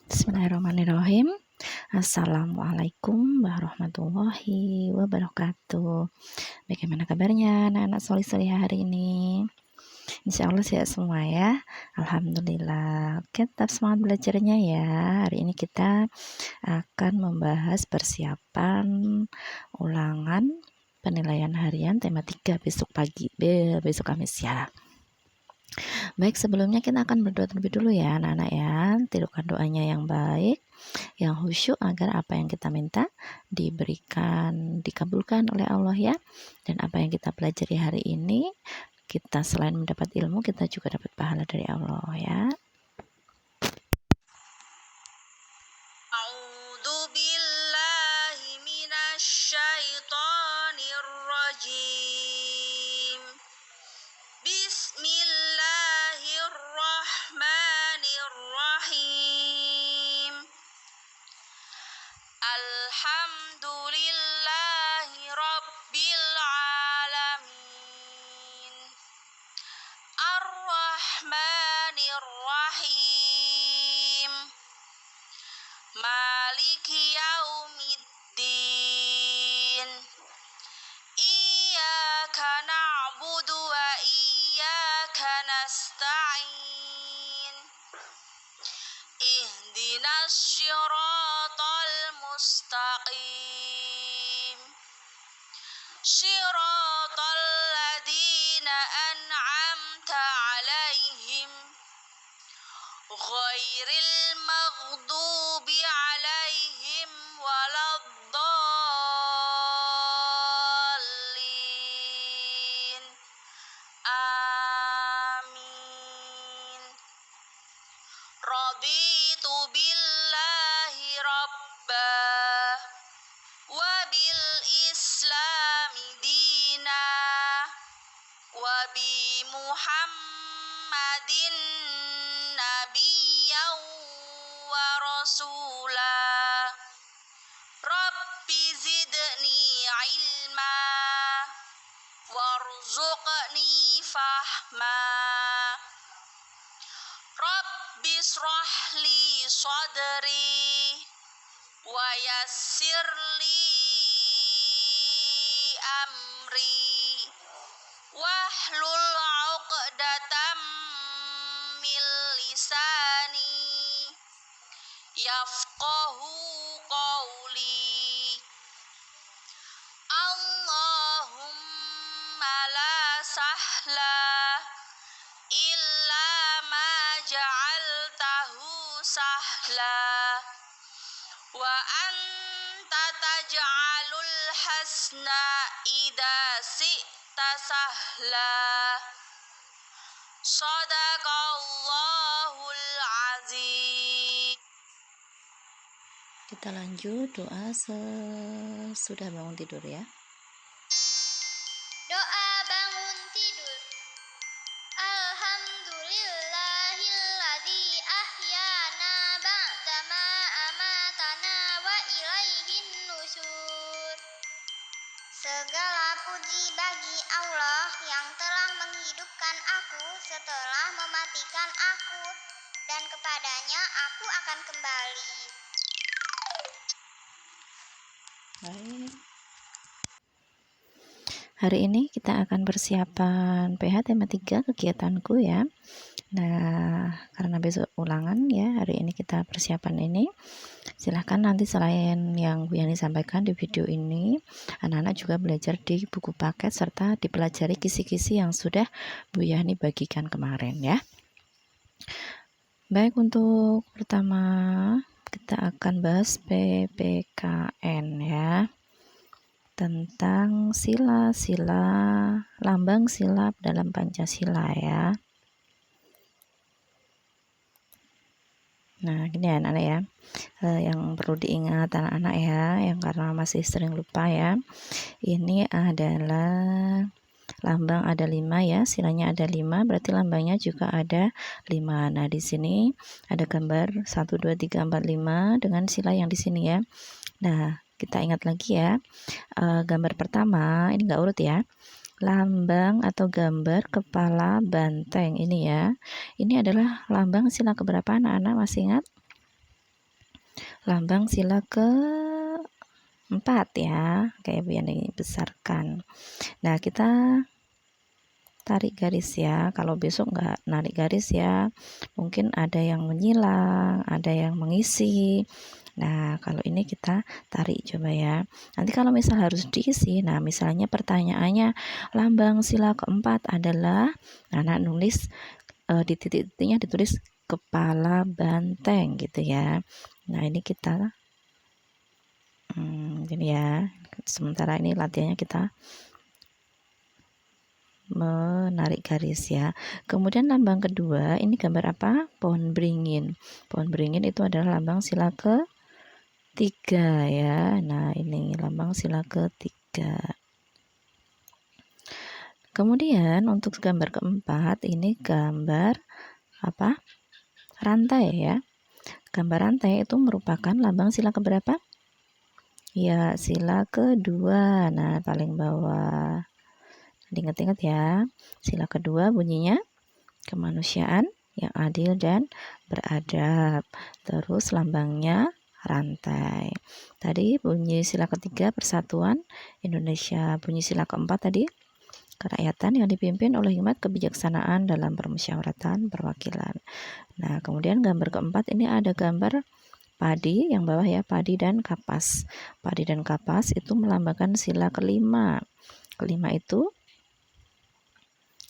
Bismillahirrahmanirrahim. Assalamualaikum warahmatullahi wabarakatuh. Bagaimana kabarnya anak-anak solih-solihah hari ini? Insya Allah sehat semua ya. Alhamdulillah. Oke, tetap semangat belajarnya ya. Hari ini kita akan membahas persiapan ulangan penilaian harian tema 3 besok Kamis ya. Baik, sebelumnya kita akan berdoa terlebih dulu ya anak-anak ya. Tirukan doanya yang baik, yang khusyuk, agar apa yang kita minta dikabulkan oleh Allah ya. Dan apa yang kita pelajari hari ini, kita selain mendapat ilmu, kita juga dapat pahala dari Allah ya. A'udzu billahi minasyaitonir rajim. Bismillahirrahmanirrahim. Alhamdulillahi rabbil alamin. Ar-Rahmanir Rahim. Maliki yaumiddin. Iyyaka na'budu wa iyyaka nasta'in. Ihdinas syiratal mustaqim. Syiratal ladzina an'amta 'alaihim ghairil maghdubi 'alaihim waladdallin. Amin. Raditu billahi rabba wa bil islami dina wa bi Muhammadin nabiyyan wa rasula. Rabbi zidni ilma warzuqni fahma. Rabbi shrah li sadri wa yassir li amri wahlul 'uqdatam min lisani yafqahu qawli. Allahumma la sahla illa ma ja'altahu sahla wa anta taj'alul hasna idza syi'ta sahla. Shadaqallahul azim. Kita lanjut doa sesudah bangun tidur ya. Doa bangun tidur. Alhamdulillahilladzi ahyana ba'dama amatana wa ilaihin nusyur. Segala puji bagi Allah yang telah menghidupkan aku setelah mematikan aku, dan kepadanya aku akan kembali. Baik. Hari ini kita akan persiapan PH tema 3 kegiatanku ya. Nah, karena besok ulangan ya, hari ini kita persiapan ini. Silahkan nanti selain yang Bu Yani sampaikan di video ini, anak-anak juga belajar di buku paket serta dipelajari kisi-kisi yang sudah Bu Yani bagikan kemarin ya. Baik, untuk pertama kita akan bahas PPKN ya, tentang sila-sila, lambang sila dalam Pancasila ya. Nah, gini ya anak-anak ya, yang perlu diingat anak-anak ya, yang karena masih sering lupa ya, ini adalah lambang ada 5 ya, silanya ada 5, berarti lambangnya juga ada 5. Nah, di sini ada gambar 1, 2, 3, 4, 5 dengan sila yang di sini ya. Nah, kita ingat lagi ya, gambar pertama ini enggak urut ya. Lambang atau gambar kepala banteng ini ya. Ini adalah lambang sila keberapa anak-anak, masih ingat? lambang sila ke-4 ya, kayak Bu Yani besarkan. Nah, kita tarik garis ya. Kalau besok nggak narik garis ya, mungkin ada yang menyilang, ada yang mengisi. Nah, kalau ini kita tarik coba ya. Nanti kalau misal harus diisi, nah misalnya pertanyaannya lambang sila ke-4 adalah, anak nulis di titik-titiknya ditulis kepala banteng gitu ya. Nah, ini kita gini ya. Sementara ini latihannya kita menarik garis ya. Kemudian lambang kedua, ini gambar apa? Pohon beringin. Pohon beringin itu adalah lambang sila ke-3 ya. Nah, ini lambang sila ke-3. Kemudian untuk gambar keempat, ini gambar apa? Rantai ya. Gambar rantai itu merupakan lambang sila keberapa? Ya, sila kedua. Nah, paling bawah. Ingat-ingat ya. Sila kedua bunyinya kemanusiaan yang adil dan beradab. Terus lambangnya rantai. Tadi bunyi sila ketiga persatuan Indonesia. Bunyi sila keempat tadi kerakyatan yang dipimpin oleh hikmat kebijaksanaan dalam permusyawaratan perwakilan. Nah, kemudian gambar keempat ini ada gambar padi yang bawah ya, padi dan kapas. Padi dan kapas itu melambangkan sila kelima. Kelima itu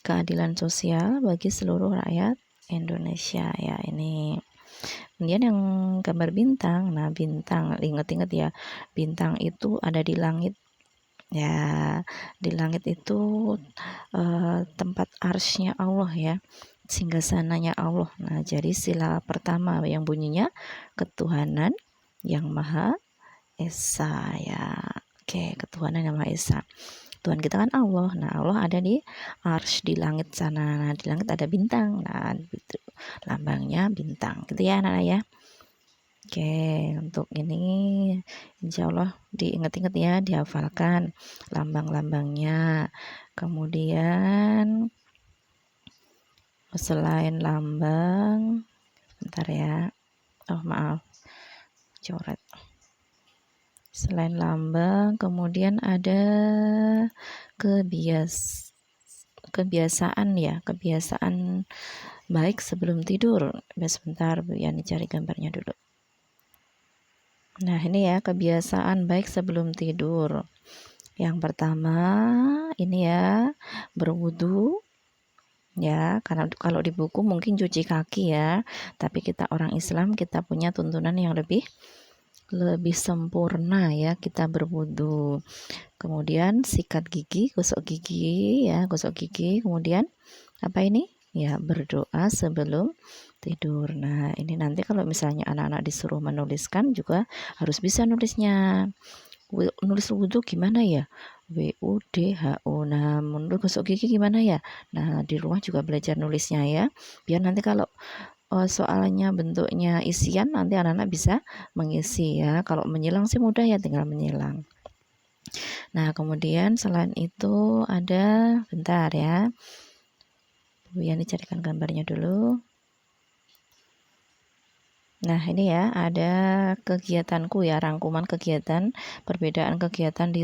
keadilan sosial bagi seluruh rakyat Indonesia ya ini. Kemudian yang gambar bintang, nah bintang ingat-ingat ya, bintang itu ada di langit ya, di langit itu tempat arsy-nya Allah ya, singgasananya Allah. Nah, jadi sila pertama yang bunyinya ketuhanan yang Maha Esa ya. Oke, ketuhanan yang Maha Esa. Tuhan kita kan Allah. Nah, Allah ada di arsy di langit sana. Nah, di langit ada bintang. Nah, itu lambangnya bintang. Gitu ya, anak-anak ya. Oke, untuk ini insya Allah diingat-ingat ya, dihafalkan lambang-lambangnya. Kemudian selain lambang, bentar ya. Oh, maaf. Coret. Selain lambang, kemudian ada kebiasaan ya, kebiasaan baik sebelum tidur. Sebentar Bu Yani cari gambarnya dulu. Nah, ini ya kebiasaan baik sebelum tidur. Yang pertama ini ya, berwudu ya, karena kalau di buku mungkin cuci kaki ya, tapi kita orang Islam kita punya tuntunan yang lebih sempurna ya, kita berwudu. Kemudian sikat gigi, gosok gigi ya, gosok gigi. Kemudian apa ini? Ya, berdoa sebelum tidur. Nah, ini nanti kalau misalnya anak-anak disuruh menuliskan juga harus bisa nulisnya. Nulis wudu gimana ya? WUDHU. Nah, menurut gosok gigi gimana ya? Nah, di rumah juga belajar nulisnya ya. Biar nanti kalau soalnya bentuknya isian, nanti anak-anak bisa mengisi ya. Kalau menyilang sih mudah ya, tinggal menyilang. Nah, kemudian selain itu ada, bentar ya, Bu Yani carikan gambarnya dulu. Nah, ini ya ada kegiatanku ya, rangkuman kegiatan, perbedaan kegiatan di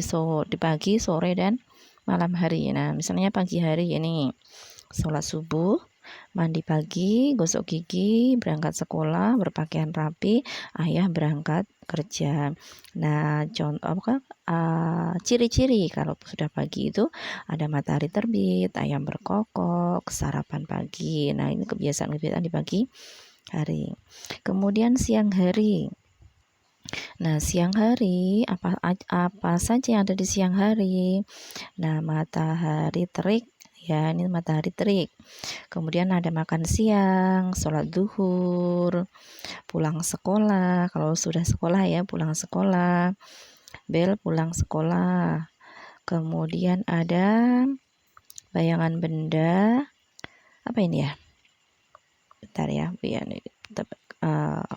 pagi, sore, dan malam hari. Nah, misalnya pagi hari ini sholat subuh, mandi pagi, gosok gigi, berangkat sekolah, berpakaian rapi, ayah berangkat kerja. Nah, contoh apa? Ciri-ciri kalau sudah pagi itu ada matahari terbit, ayam berkokok, sarapan pagi. Nah, ini kebiasaan-kebiasaan di pagi hari. Kemudian siang hari. Nah, siang hari apa saja yang ada di siang hari? Nah, matahari terik ya, ini matahari terik. Kemudian ada makan siang, sholat duhur, pulang sekolah. Kalau sudah sekolah ya, pulang sekolah. Bel pulang sekolah. Kemudian ada bayangan benda. Apa ini ya? Bentar ya, biar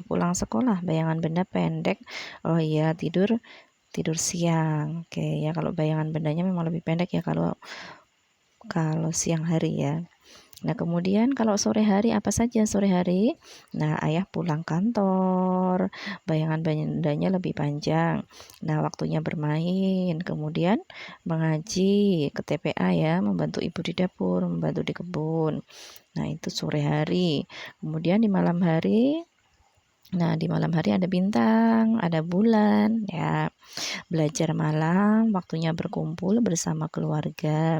pulang sekolah, bayangan benda pendek. Oh iya, tidur siang. Oke ya, kalau bayangan bendanya memang lebih pendek ya kalau siang hari ya. Nah, kemudian kalau sore hari apa saja sore hari? Nah, ayah pulang kantor, bayangan bandanya lebih panjang. Nah, waktunya bermain, kemudian mengaji ke TPA ya, membantu ibu di dapur, membantu di kebun. Nah, itu sore hari. Kemudian di malam hari, nah di malam hari ada bintang, ada bulan ya. Belajar malam, waktunya berkumpul bersama keluarga.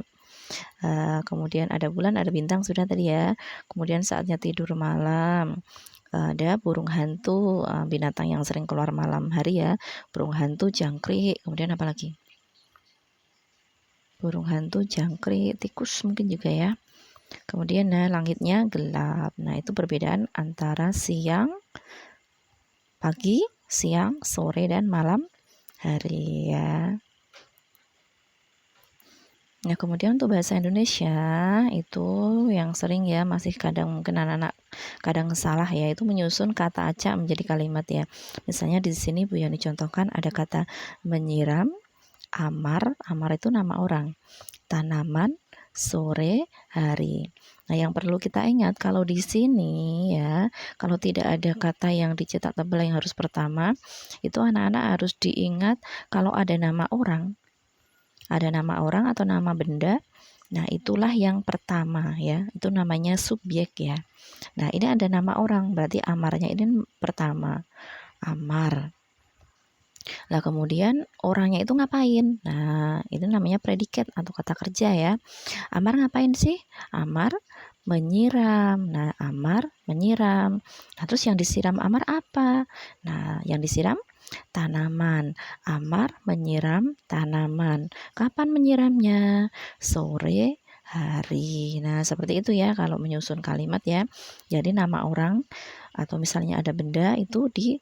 Kemudian ada bulan, ada bintang sudah tadi ya. Kemudian saatnya tidur malam. Ada burung hantu, binatang yang sering keluar malam hari ya. Burung hantu, jangkrik, kemudian apa lagi? Burung hantu, jangkrik, tikus mungkin juga ya. Kemudian langitnya gelap. Nah, itu perbedaan antara siang, pagi, siang, sore, dan malam hari ya. Nah, kemudian untuk bahasa Indonesia itu yang sering ya, masih kadang mungkin anak-anak kadang salah ya, itu menyusun kata acak menjadi kalimat ya. Misalnya di sini Bu Yani contohkan ada kata menyiram, amar, amar itu nama orang, tanaman, sore, hari. Nah, yang perlu kita ingat kalau di sini ya, kalau tidak ada kata yang dicetak tebal yang harus pertama, itu anak-anak harus diingat kalau ada nama orang atau nama benda. Nah, itulah yang pertama ya. Itu namanya subjek ya. Nah, ini ada nama orang, berarti amarnya ini pertama. Amar. Lah kemudian orangnya itu ngapain? Nah, itu namanya predikat atau kata kerja ya. Amar ngapain sih? Amar menyiram. Nah, amar menyiram. Nah, terus yang disiram Amar apa? Nah, yang disiram tanaman. Amar menyiram tanaman. Kapan menyiramnya? Sore hari. Nah, seperti itu ya kalau menyusun kalimat ya. Jadi nama orang atau misalnya ada benda itu di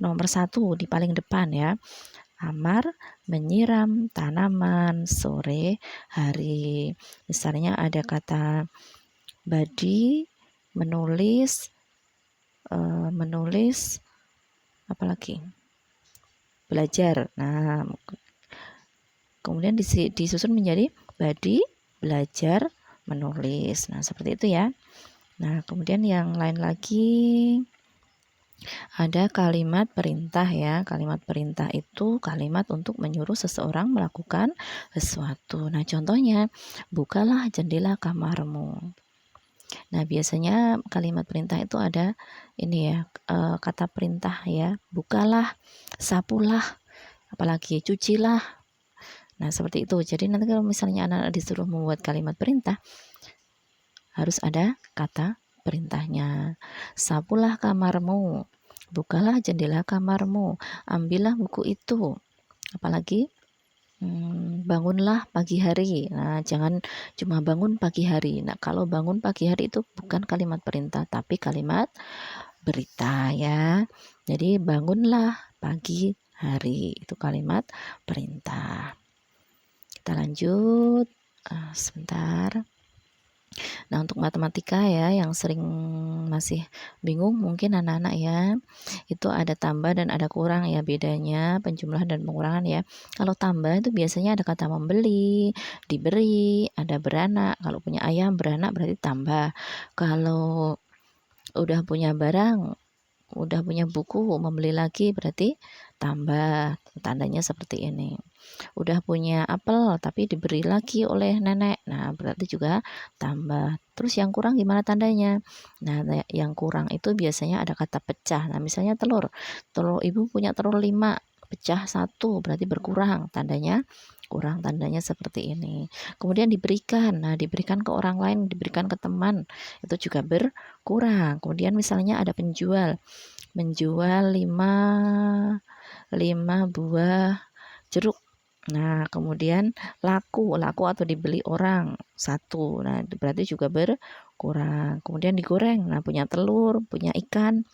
nomor 1 di paling depan ya. Amar menyiram tanaman sore hari. Misalnya ada kata Badi menulis apalagi? Belajar. Nah, kemudian disusun menjadi Badi belajar menulis. Nah, seperti itu ya. Nah, kemudian yang lain lagi ada kalimat perintah ya. Kalimat perintah itu kalimat untuk menyuruh seseorang melakukan sesuatu. Nah, contohnya, bukalah jendela kamarmu. Nah, biasanya kalimat perintah itu ada ini ya, kata perintah ya. Bukalah, sapulah, apalagi cucilah. Nah, seperti itu. Jadi nanti kalau misalnya anak-anak disuruh membuat kalimat perintah, harus ada kata perintahnya. Sapulah kamarmu, bukalah jendela kamarmu, ambillah buku itu. Apalagi bangunlah pagi hari. Nah, jangan cuma bangun pagi hari. Nah, kalau bangun pagi hari itu bukan kalimat perintah, tapi kalimat berita ya. Jadi bangunlah pagi hari, itu kalimat perintah. Kita lanjut sebentar. Nah, untuk matematika ya yang sering masih bingung mungkin anak-anak ya, itu ada tambah dan ada kurang ya, bedanya penjumlahan dan pengurangan ya. Kalau tambah itu biasanya ada kata membeli, diberi, ada beranak. Kalau punya ayam beranak berarti tambah. Kalau udah punya barang, udah punya buku, membeli lagi berarti tambah. Tandanya seperti ini. Udah punya apel tapi diberi lagi oleh nenek, nah berarti juga tambah. Terus yang kurang gimana tandanya? Nah, yang kurang itu biasanya ada kata pecah. Nah, misalnya telur ibu punya telur 5, pecah 1 berarti berkurang, tandanya kurang, tandanya seperti ini. Kemudian diberikan, nah diberikan ke orang lain, diberikan ke teman, itu juga berkurang. Kemudian misalnya ada penjual menjual 5 buah jeruk. Nah, kemudian laku atau dibeli orang 1. Nah, itu berarti juga berkurang. Kemudian digoreng. Nah, punya telur, punya ikan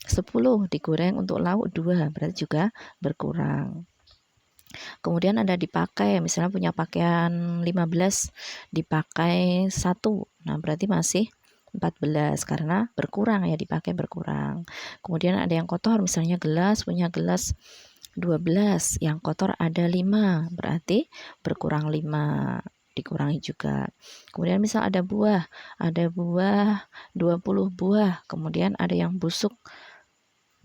10, digoreng untuk lauk 2, berarti juga berkurang. Kemudian ada dipakai, misalnya punya pakaian 15, dipakai 1. Nah, berarti masih 14 karena berkurang ya, dipakai berkurang. Kemudian ada yang kotor, misalnya gelas, punya gelas 12, yang kotor ada 5, berarti berkurang 5. dikurangi juga. Kemudian misal ada buah 20 buah, kemudian ada yang busuk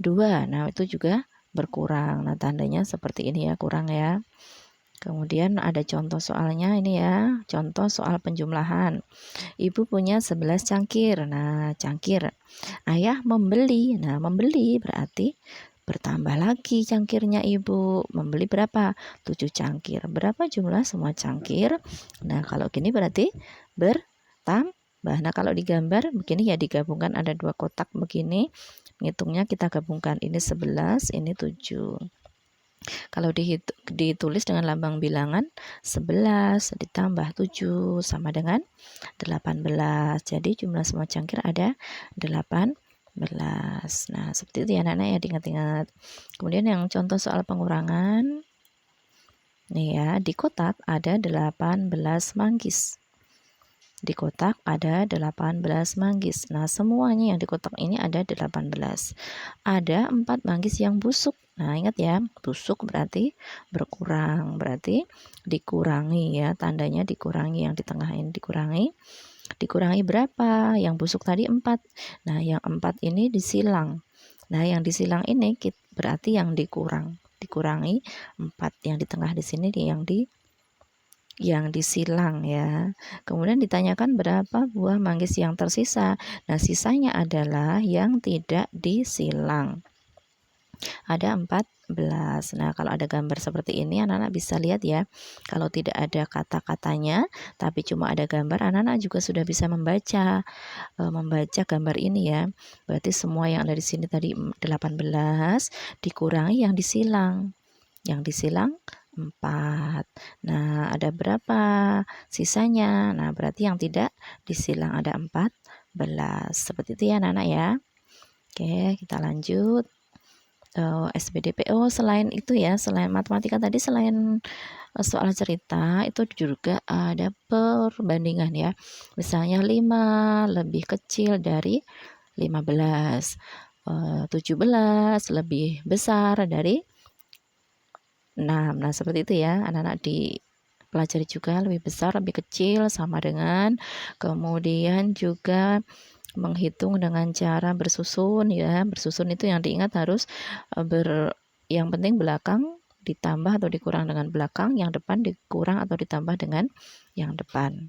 2, nah itu juga berkurang. Nah tandanya seperti ini ya, kurang ya. Kemudian ada contoh soalnya ini ya, contoh soal penjumlahan. Ibu punya 11 cangkir. Nah, cangkir. Ayah membeli. Nah, membeli berarti bertambah lagi cangkirnya ibu. Membeli berapa? 7 cangkir. Berapa jumlah semua cangkir? Nah, kalau gini berarti bertambah. Nah, kalau digambar begini ya, digabungkan ada 2 kotak begini. Ngitungnya kita gabungkan. Ini 11, ini 7. Kalau ditulis dengan lambang bilangan 11 ditambah 7 sama dengan 18. Jadi jumlah semua cangkir ada 18. Nah, seperti itu ya anak-anak ya, diingat-ingat. Kemudian yang contoh soal pengurangan. Nih ya, di kotak ada 18 manggis. Di kotak ada 18 manggis. Nah, semuanya yang di kotak ini ada 18. Ada 4 manggis yang busuk. Nah, ingat ya, busuk berarti berkurang, berarti dikurangi ya, tandanya dikurangi, yang di tengah ini dikurangi. Dikurangi berapa? Yang busuk tadi 4. Nah, yang 4 ini disilang. Nah, yang disilang ini berarti yang dikurangi 4. Yang di tengah di sini yang disilang ya. Kemudian ditanyakan berapa buah manggis yang tersisa. Nah, sisanya adalah yang tidak disilang. Ada 14. Nah, kalau ada gambar seperti ini anak-anak bisa lihat ya. Kalau tidak ada kata-katanya tapi cuma ada gambar, anak-anak juga sudah bisa membaca gambar ini ya. Berarti semua yang ada di sini tadi 18 dikurangi yang disilang. Yang disilang 4. Nah, ada berapa sisanya? Nah, berarti yang tidak disilang ada 14. Seperti itu ya anak-anak ya. Oke, kita lanjut. SBDPO selain itu ya, selain matematika tadi, selain soal cerita itu juga ada perbandingan ya. Misalnya 5 lebih kecil dari 15, 17 lebih besar dari 6. Nah, seperti itu ya, anak-anak dipelajari juga lebih besar, lebih kecil, sama dengan. Kemudian juga menghitung dengan cara bersusun ya. Bersusun itu yang diingat harus yang penting belakang ditambah atau dikurang dengan belakang, yang depan dikurang atau ditambah dengan yang depan.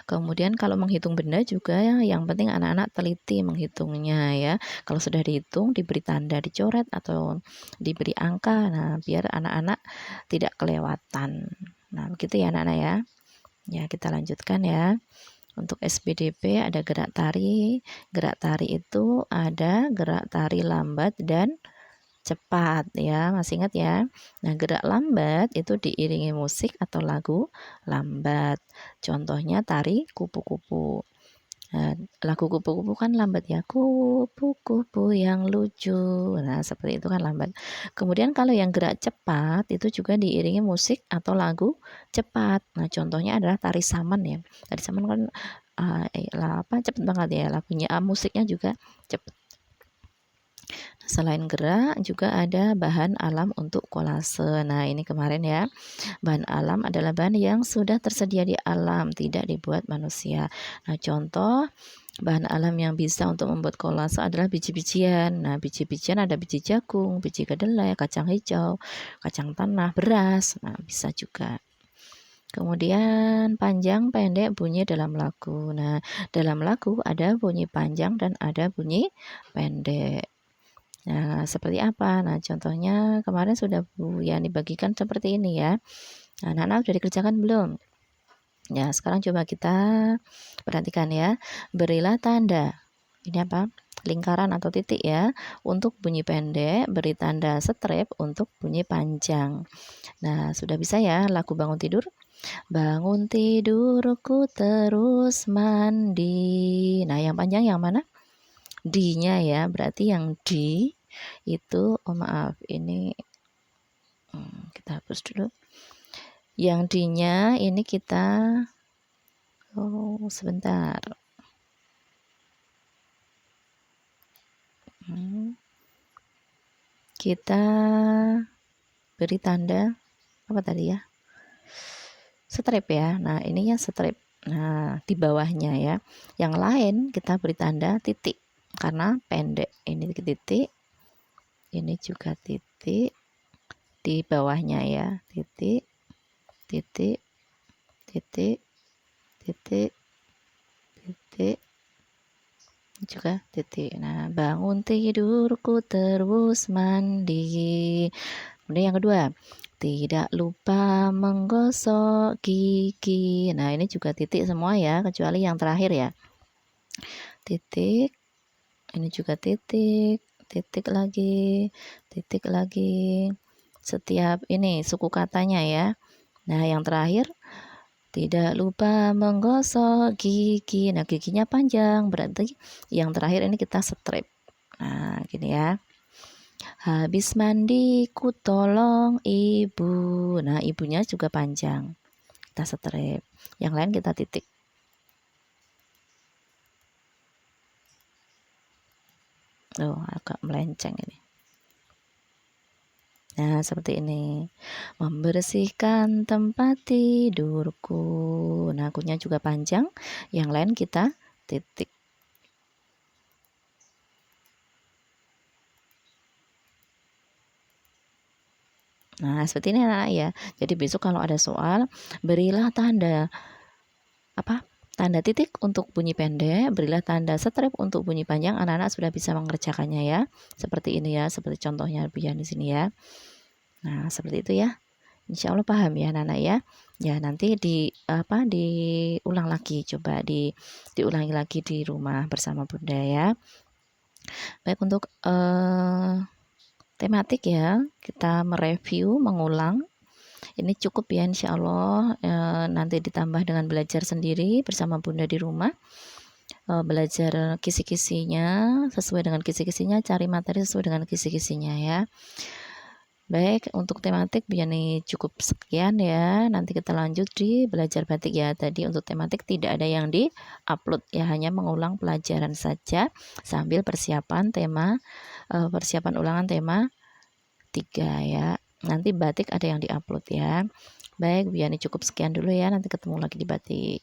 Kemudian kalau menghitung benda juga ya, yang penting anak-anak teliti menghitungnya ya. Kalau sudah dihitung, diberi tanda, dicoret atau diberi angka. Nah, biar anak-anak tidak kelewatan. Nah, begitu ya anak-anak ya. Ya, kita lanjutkan ya. Untuk SBDP ada gerak tari. Gerak tari itu ada gerak tari lambat dan cepat ya, masih ingat ya. Nah, gerak lambat itu diiringi musik atau lagu lambat. Contohnya tari kupu-kupu. Nah, lagu kupu-kupu kan lambat ya, kupu-kupu yang lucu. Nah, seperti itu kan lambat. Kemudian kalau yang gerak cepat itu juga diiringi musik atau lagu cepat. Nah, contohnya adalah tari saman ya. Tari saman kan cepat banget ya lagunya, musiknya juga cepat. Selain gerak juga ada bahan alam untuk kolase. Nah, ini kemarin ya. Bahan alam adalah bahan yang sudah tersedia di alam, tidak dibuat manusia. Nah, contoh bahan alam yang bisa untuk membuat kolase adalah biji-bijian. Nah, biji-bijian ada biji jagung, biji kedelai, kacang hijau, kacang tanah, beras. Nah, bisa juga. Kemudian panjang, pendek, bunyi dalam lagu. Nah, dalam lagu ada bunyi panjang dan ada bunyi pendek. Nah, seperti apa? Nah, contohnya kemarin sudah Bu Yani bagikan seperti ini ya. Nah, anak-anak sudah dikerjakan belum? Ya, sekarang coba kita perhatikan ya. Berilah tanda. Ini apa? Lingkaran atau titik ya. Untuk bunyi pendek, beri tanda strip untuk bunyi panjang. Nah, sudah bisa ya lagu bangun tidur? Bangun tidurku terus mandi. Nah, yang panjang yang mana? D-nya ya, berarti yang D itu, oh maaf, ini kita hapus dulu. Yang D-nya ini kita, sebentar. Kita beri tanda apa tadi ya? strip ya. Nah, ininya strip. Nah, di bawahnya ya. Yang lain kita beri tanda titik karena pendek. Ini titik. Ini juga titik. Di bawahnya ya, titik, titik, titik, titik, titik, juga titik. Nah, bangun tidurku terus mandi. Kemudian yang kedua, tidak lupa menggosok gigi. Nah, ini juga titik semua ya, kecuali yang terakhir ya. Titik, ini juga titik, titik lagi, titik lagi. Setiap ini suku katanya ya. Nah, yang terakhir, tidak lupa menggosok gigi. Nah, giginya panjang, berarti yang terakhir ini kita strip. Nah, gini ya. Habis mandi ku tolong ibu. Nah, ibunya juga panjang. Kita strip. Yang lain kita titik. Oh, agak melenceng ini. Nah, seperti ini. Membersihkan tempat tidurku. Nah, kunya juga panjang. Yang lain kita titik. Nah, seperti ini anak ya. Jadi besok kalau ada soal, berilah tanda tanda titik untuk bunyi pendek, berilah tanda strip untuk bunyi panjang. Anak-anak sudah bisa mengerjakannya ya. Seperti ini ya, seperti contohnya Bian di sini ya. Nah, seperti itu ya. Insya Allah paham ya anak-anak ya. Ya, nanti diulang lagi, coba diulangi lagi di rumah bersama Bunda ya. Baik, untuk tematik ya, kita mereview, mengulang. Ini cukup ya insya Allah, nanti ditambah dengan belajar sendiri bersama Bunda di rumah. Belajar kisi-kisinya, sesuai dengan kisi-kisinya, cari materi sesuai dengan kisi-kisinya ya. Baik, untuk tematik Biani cukup sekian ya. Nanti kita lanjut di belajar batik ya. Tadi untuk tematik tidak ada yang di-upload ya, hanya mengulang pelajaran saja sambil persiapan persiapan ulangan tema 3 ya. Nanti batik ada yang di-upload ya. Baik, Biani cukup sekian dulu ya. Nanti ketemu lagi di batik.